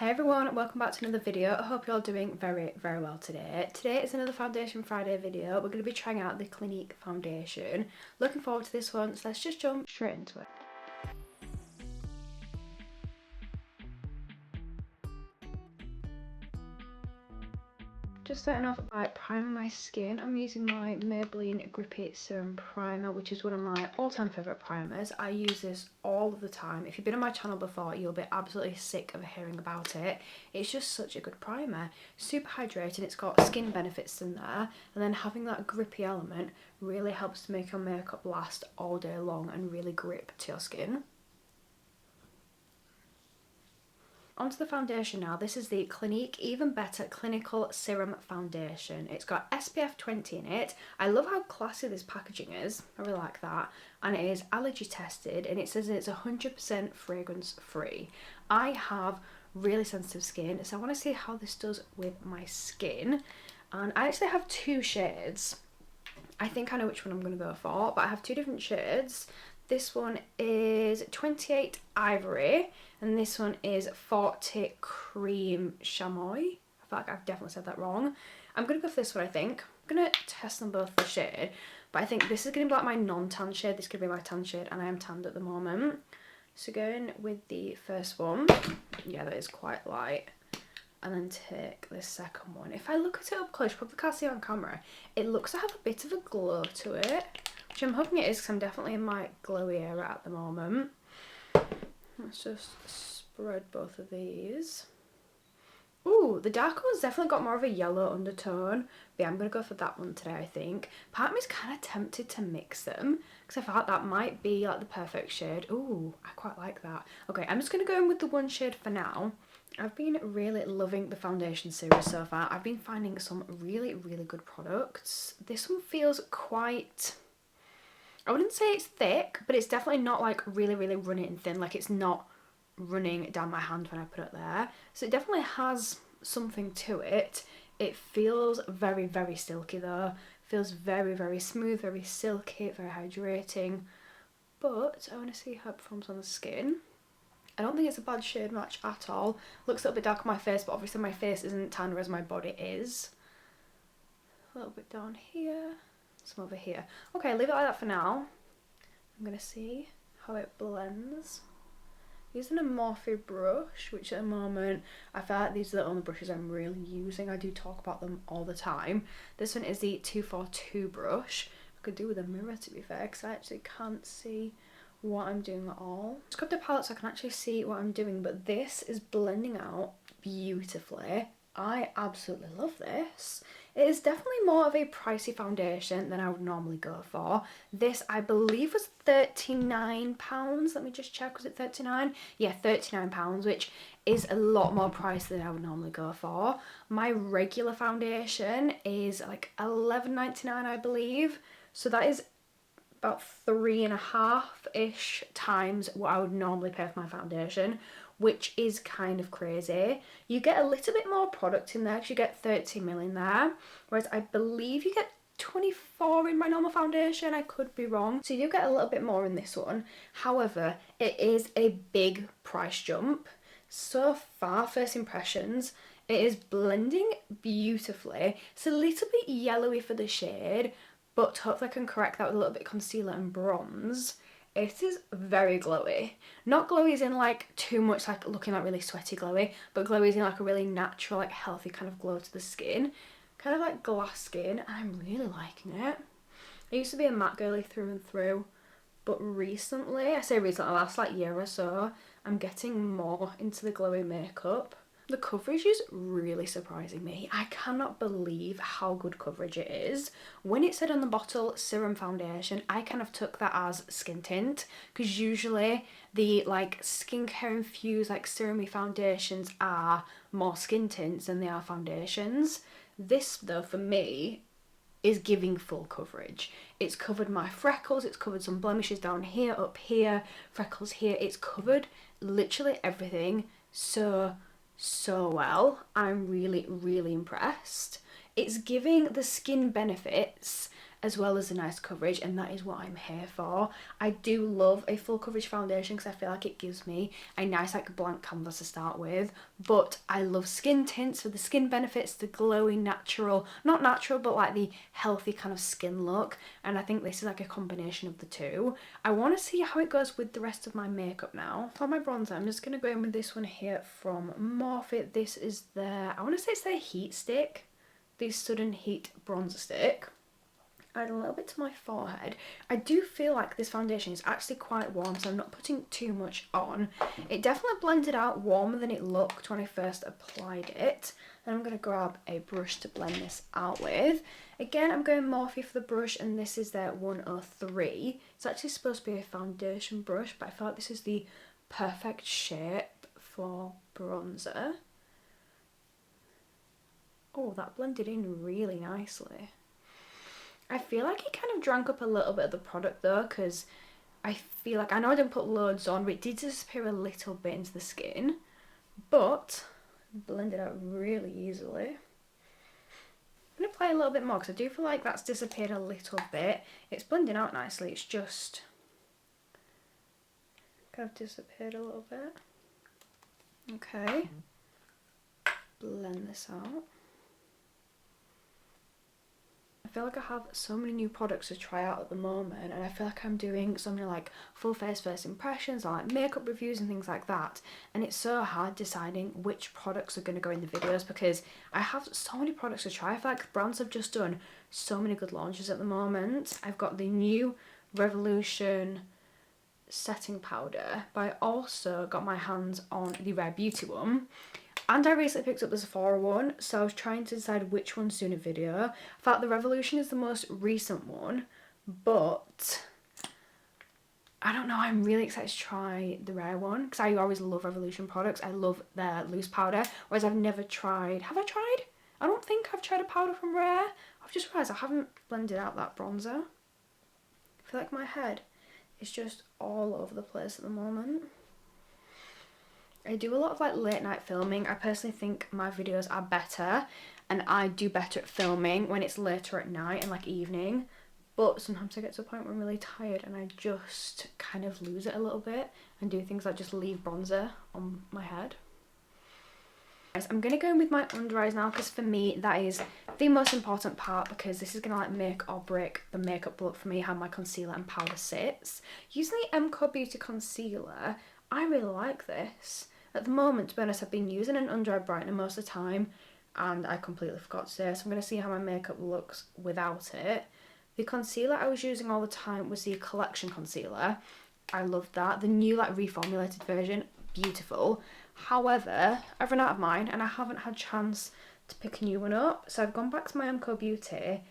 Hi everyone, welcome back to another video. I hope you're all doing very well today. Today is another Foundation Friday video. We're going to be trying out the Clinique foundation. Looking forward to this one, so let's just jump straight into it. Just starting off by priming my skin. I'm using my Maybelline Grippy Serum Primer, which is one of my all-time favourite primers. I use this all of the time. If you've been on my channel before, you'll be absolutely sick of hearing about it. It's just such a good primer. Super hydrating, it's got skin benefits in there, and then having that grippy element really helps to make your makeup last all day long and really grip to your skin. Onto the foundation now. This is the Clinique Even Better Clinical Serum Foundation. It's got SPF 20 in it. I love how classy this packaging is. I really like that. And it is allergy tested, and it says it's 100% fragrance free. I have really sensitive skin, so I want to see how this does with my skin. And I actually have two shades. I think I know which one I'm going to go for, but I have two different shades. This one is 28 Ivory, and this one is 40 Cream Chamois. I feel like I've definitely said that wrong. I'm going to go for this one, I think. I'm going to test them both the shade, but I think this is going to be like my non-tan shade. This could be my tan shade, and I am tanned at the moment. So going with the first one, yeah, that is quite light. And then take this second one. If I look at it up close, you probably can't see it on camera, it looks to have a bit of a glow to it, which I'm hoping it is because I'm definitely in my glowy era at the moment. Let's just spread both of these. Ooh, the darker one's definitely got more of a yellow undertone. But yeah, I'm going to go for that one today, I think. Part of me is kind of tempted to mix them because I thought that might be like the perfect shade. Ooh, I quite like that. Okay, I'm just going to go in with the one shade for now. I've been really loving the foundation series so far. I've been finding some really good products. This one feels quite, I wouldn't say it's thick, but it's definitely not like really runny and thin. Like it's not running down my hand when I put it there. So it definitely has something to it. It feels very silky though. Feels very smooth, very silky, very hydrating. But I want to see how it performs on the skin. I don't think it's a bad shade match at all. Looks a little bit dark on my face, but obviously my face isn't tan whereas my body is. A little bit down here, some over here. Okay, leave it like that for now. I'm going to see how it blends. Using a Morphe brush, which at the moment, I feel like these are the only brushes I'm really using. I do talk about them all the time. This one is the 242 brush. I could do with a mirror to be fair, because I actually can't see what I'm doing at all. Just grab the palette so I can actually see what I'm doing, but this is blending out beautifully. I absolutely love this. It is definitely more of a pricey foundation than I would normally go for. This I believe was £39. Let me just check, was it 39? Yeah, £39, which is a lot more pricey than I would normally go for. My regular foundation is like $11.99 I believe, so that is about 3.5-ish times what I would normally pay for my foundation, which is kind of crazy. You get a little bit more product in there because you get 30ml in there, whereas I believe you get 24 in my normal foundation. I could be wrong. So you do get a little bit more in this one. However, it is a big price jump. So far, first impressions, it is blending beautifully. It's a little bit yellowy for the shade, but hopefully I can correct that with a little bit of concealer and bronze. It is very glowy. Not glowy as in like too much like looking like really sweaty glowy, but glowy as in like a really natural, like healthy kind of glow to the skin. Kind of like glass skin, and I'm really liking it. I used to be a matte girly through and through, but recently, I say recently, last like year or so, I'm getting more into the glowy makeup. The coverage is really surprising me. I cannot believe how good coverage it is. When it said on the bottle serum foundation, I kind of took that as skin tint, because usually the like skincare infused like serumy foundations are more skin tints than they are foundations. This though for me is giving full coverage. It's covered my freckles, it's covered some blemishes down here, up here, freckles here. It's covered literally everything so well. I'm really impressed. It's giving the skin benefits as well as a nice coverage, and that is what I'm here for. I do love a full coverage foundation because I feel like it gives me a nice like blank canvas to start with, but I love skin tints for the skin benefits, the glowing natural, not natural but like the healthy kind of skin look, and I think this is like a combination of the two. I want to see how it goes with the rest of my makeup now. For my bronzer, I'm just going to go in with this one here from Morphe. This is their, I want to say it's their heat stick, the sudden heat bronzer stick. Add a little bit to my forehead. I do feel like this foundation is actually quite warm, so I'm not putting too much on. It definitely blended out warmer than it looked when I first applied it. And I'm going to grab a brush to blend this out with. Again, I'm going Morphe for the brush, and this is their 103. It's actually supposed to be a foundation brush, but I feel like this is the perfect shape for bronzer. Oh, that blended in really nicely. I feel like it kind of drank up a little bit of the product though, because I feel like, I know I didn't put loads on, but it did disappear a little bit into the skin, but blended out really easily. I'm going to apply a little bit more because I do feel like that's disappeared a little bit. It's blending out nicely, it's just kind of disappeared a little bit. Okay, blend this out. I feel like I have so many new products to try out at the moment, and I feel like I'm doing so many like full face first impressions or like makeup reviews and things like that, and it's so hard deciding which products are going to go in the videos because I have so many products to try. I feel like brands have just done so many good launches at the moment. I've got the new Revolution setting powder, but I also got my hands on the RareBeauty one. And I recently picked up the Sephora one, so I was trying to decide which one's doing a video. I thought the Revolution is the most recent one, but I don't know, I'm really excited to try the Rare one, because I always love Revolution products. I love their loose powder, whereas I've never tried, have I tried? I don't think I've tried a powder from Rare. I've just realised I haven't blended out that bronzer. I feel like my head is just all over the place at the moment. I do a lot of like late night filming. I personally think my videos are better, and I do better at filming when it's later at night and like evening, but sometimes I get to a point where I'm really tired and I just kind of lose it a little bit and do things like just leave bronzer on my head. I'm going to go in with my under eyes now, because for me that is the most important part, because this is going to like make or break the makeup look for me, how my concealer and powder sits. Using the MCO Beauty concealer, I really like this. At the moment, to be honest, I've been using an under eye brightener most of the time, and I completely forgot to say, so I'm going to see how my makeup looks without it. The concealer I was using all the time was the Collection concealer. I loved that. The new like reformulated version, beautiful. However, I've run out of mine and I haven't had a chance to pick a new one up, so I've gone back to my MCO Beauty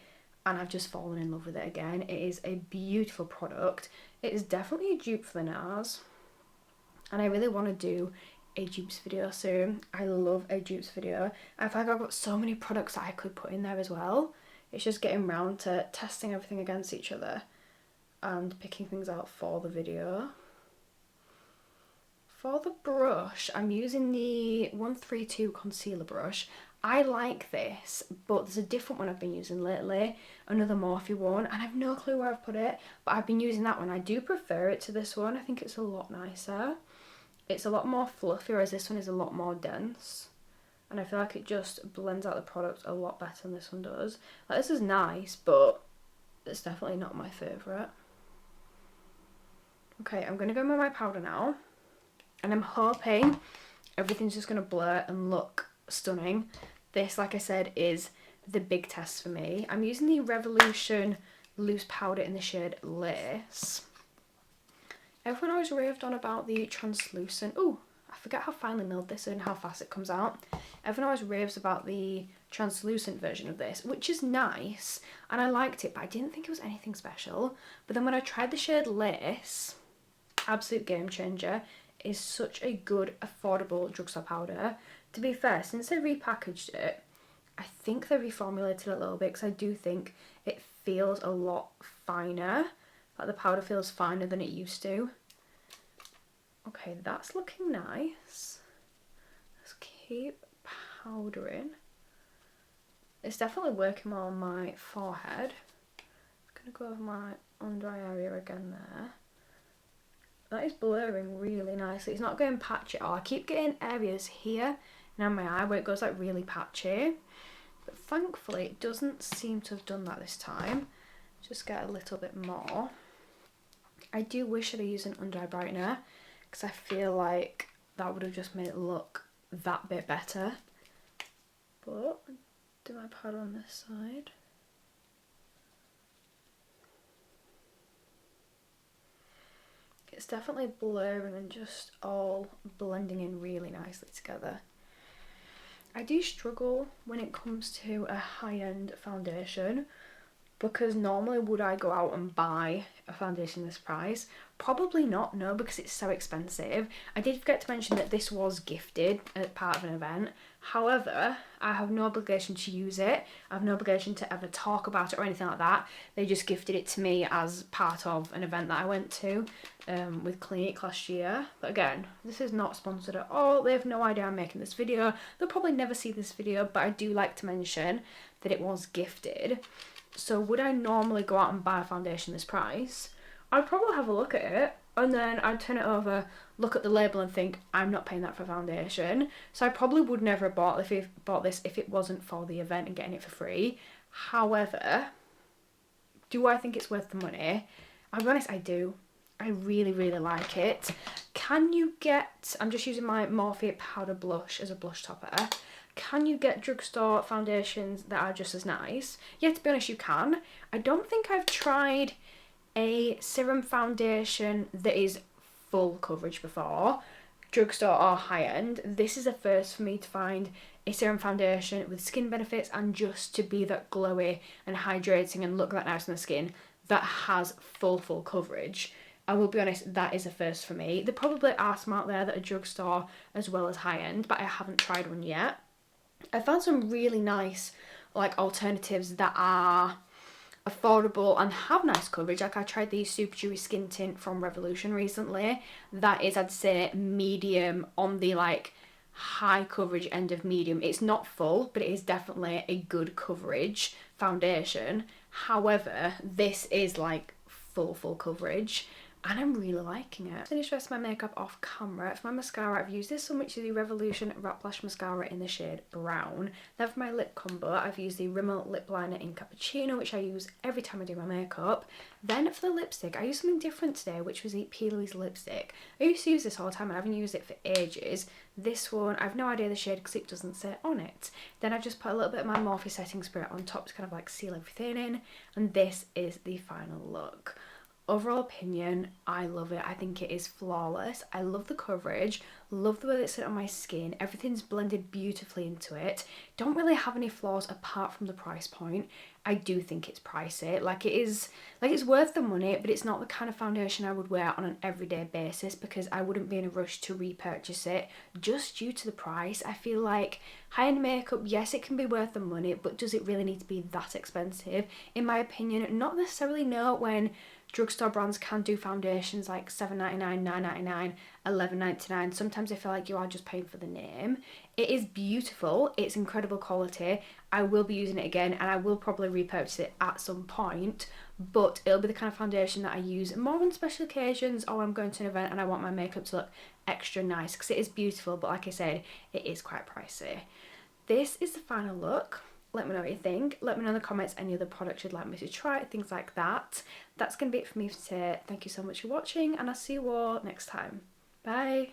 and I've just fallen in love with it again. It is a beautiful product. It is definitely a dupe for the NARS, and I really want to do a dupes video soon. I love a dupes video. I feel like I've got so many products that I could put in there as well. It's just getting round to testing everything against each other and picking things out for the video. For the brush, I'm using the 132 concealer brush. I like this, but there's a different one I've been using lately, another Morphe one, and I've no clue where I've put it, but I've been using that one. I do prefer it to this one. I think it's a lot nicer. It's a lot more fluffy, whereas this one is a lot more dense. And I feel like it just blends out the product a lot better than this one does. Like, this is nice, but it's definitely not my favourite. Okay, I'm going to go with my powder now. And I'm hoping everything's just going to blur and look stunning. This, like I said, is the big test for me. I'm using the Revolution loose powder in the shade Lace. Everyone always raved on about the translucent, oh, I forget how finely milled this is and how fast it comes out. Everyone always raves about the translucent version of this, which is nice, and I liked it, but I didn't think it was anything special. But then when I tried the shade Lace, absolute game changer. It is such a good, affordable drugstore powder. To be fair, since they repackaged it, I think they reformulated it a little bit, because I do think it feels a lot finer. Like the powder feels finer than it used to. Okay, that's looking nice. Let's keep powdering. It's definitely working more on my forehead. going to go over my under eye area again there. That is blurring really nicely. It's not going patchy at all. I keep getting areas here and on my eye where it goes like really patchy. But thankfully it doesn't seem to have done that this time. Just get a little bit more. I do wish I'd used an under eye brightener because I feel like that would have just made it look that bit better. But do my powder on this side. It's definitely blurring and just all blending in really nicely together. I do struggle when it comes to a high-end foundation because normally would I go out and buy a foundation this price? Probably not, no, because it's so expensive. I did forget to mention that this was gifted as part of an event. However, I have no obligation to use it. I have no obligation to ever talk about it or anything like that. They just gifted it to me as part of an event that I went to with Clinique last year. But again, this is not sponsored at all. They have no idea I'm making this video. They'll probably never see this video, but I do like to mention that it was gifted. So would I normally go out and buy a foundation this price? I'd probably have a look at it and then I'd turn it over, look at the label and think, I'm not paying that for foundation. So I probably would never have bought this if it wasn't for the event and getting it for free. However, do I think it's worth the money? I'll be honest, I do. I really, really like it. Can you get, I'm just using my Morphe powder blush as a blush topper. Can you get drugstore foundations that are just as nice? Yeah, to be honest, you can. I don't think I've tried a serum foundation that is full coverage before, drugstore or high-end. This is a first for me to find a serum foundation with skin benefits and just to be that glowy and hydrating and look that nice on the skin that has full coverage. I will be honest, that is a first for me. There probably are some out there that are drugstore as well as high-end, but I haven't tried one yet. I found some really nice like alternatives that are affordable and have nice coverage. Like I tried the Super Dewy Skin Tint from Revolution recently. That is, I'd say, medium on the like high coverage end of medium. It's not full, but it is definitely a good coverage foundation. However, this is like full coverage. And I'm really liking it. Finished the rest of my makeup off camera. For my mascara, I've used this one, which is the Revolution Wrap Lash Mascara in the shade Brown. Then for my lip combo, I've used the Rimmel Lip Liner in Cappuccino, which I use every time I do my makeup. Then for the lipstick, I used something different today, which was the Peely's lipstick. I used to use this all the time and I haven't used it for ages. This one, I have no idea the shade because it doesn't say on it. Then I've just put a little bit of my Morphe setting spray on top to kind of like seal everything in. And this is the final look. Overall opinion, I love it. I think it is flawless. I love the coverage, love the way it's sit on my skin. Everything's blended beautifully into it. Don't really have any flaws apart from the price point. I do think it's pricey. Like it's worth the money, but it's not the kind of foundation I would wear on an everyday basis because I wouldn't be in a rush to repurchase it just due to the price. I feel like high-end makeup, yes, it can be worth the money, but does it really need to be that expensive? In my opinion, not necessarily. No, when drugstore brands can do foundations like $7.99, $9.99, $11.99. Sometimes I feel like you are just paying for the name. It is beautiful. It's incredible quality. I will be using it again and I will probably repurchase it at some point, but it'll be the kind of foundation that I use more on special occasions or I'm going to an event and I want my makeup to look extra nice because it is beautiful, but like I said, it is quite pricey. This is the final look. Let me know what you think. Let me know in the comments any other products you'd like me to try, things like that. That's going to be it for me for today. Thank you so much for watching and I'll see you all next time. Bye!